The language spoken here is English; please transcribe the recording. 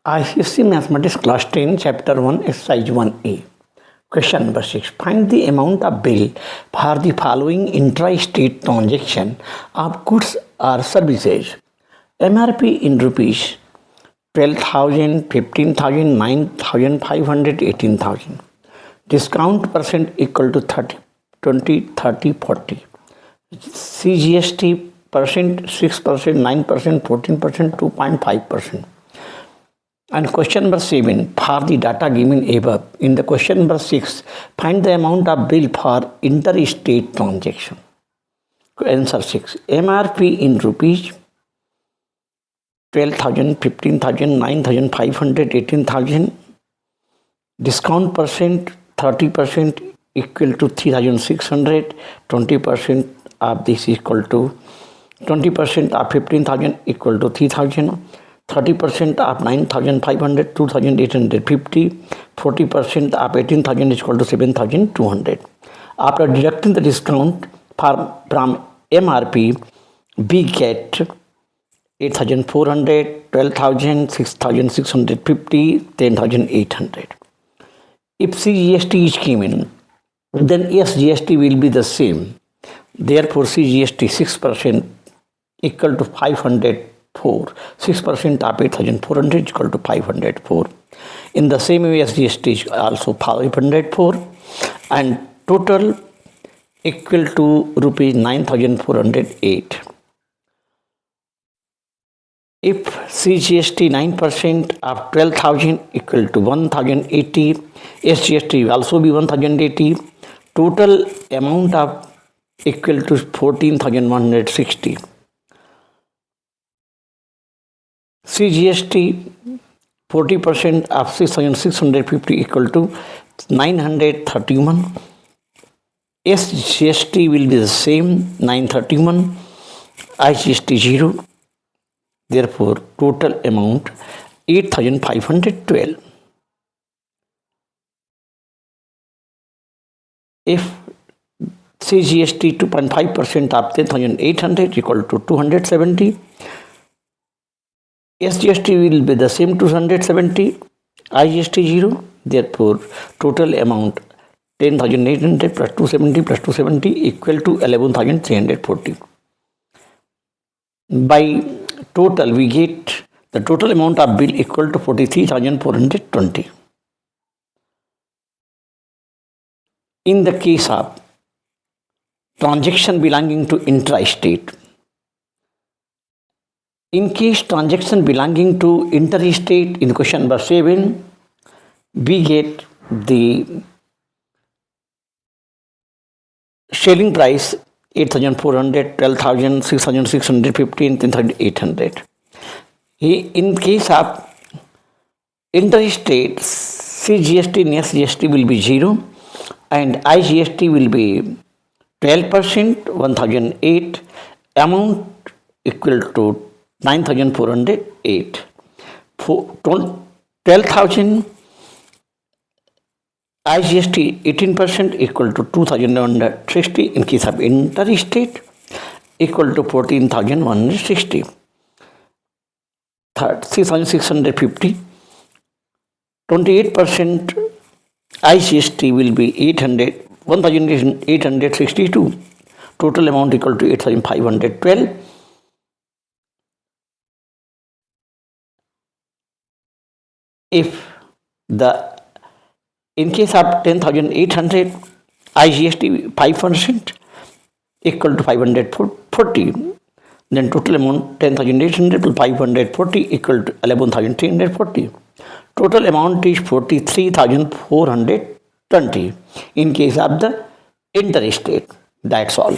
ICSE Mathematics Class 10, Chapter 1, Exercise 1A. Question number 6. Find the amount of bill for the following intra-state transaction of goods or services. MRP in rupees 12,000, 15,000, 9,500, 18,000. Discount percent equal to 30, 20, 30, 40. CGST percent 6%, 9%, 14%, 2.5%. And question number 7, for the data given above, in the question number 6, find the amount of bill for interstate transaction. Answer 6. MRP in rupees 12,000, 15,000, 9,500, 18,000. Discount percent 30% equal to 3,600. 20% of this is equal to 20% of 15,000 equal to 3,000. 30% of 9,500, 2,850, 40% of 18,000 is equal to 7,200. After deducting the discount from MRP, we get 8,400, 12,000, 6,650, 10,800. If CGST is given, then SGST will be the same. Therefore, CGST 6% equal to 504. 6% of 8,400 is equal to 504. In the same way, SGST is also 504 and total equal to rupees 9,408. If CGST 9% of 12,000 equal to 1,080, SGST will also be 1,080. Total amount of equal to 14,160. CGST 40% of 6,650 equal to 931. SGST will be the same, 931. IGST 0. Therefore, total amount 8,512. If CGST 2.5% of 10,800 equal to 270. SGST will be the same 270, IGST 0. Therefore, total amount 10,800 plus 270 plus 270 equal to 11,340. By total, we get the total amount of bill equal to 43,420. In the case of transaction belonging to intra-state, in case transaction belonging to interstate, in question number 7, we get the selling price 8,400, 12,000, 6,650, 10,800. In case of interstate, CGST and SGST will be 0 and IGST will be 12%, 1,008, amount equal to 9,408. 12,000 IGST 18% equal to 2,160 in case of interstate equal to 14,160. 6,650. 28% IGST will be 1,862. Total amount equal to 8,512. If in case of 10,800, IGST 5% equal to 540, then total amount 10,800 plus 540 equal to 11,340. Total amount is 43,420 in case of the interstate. That's all.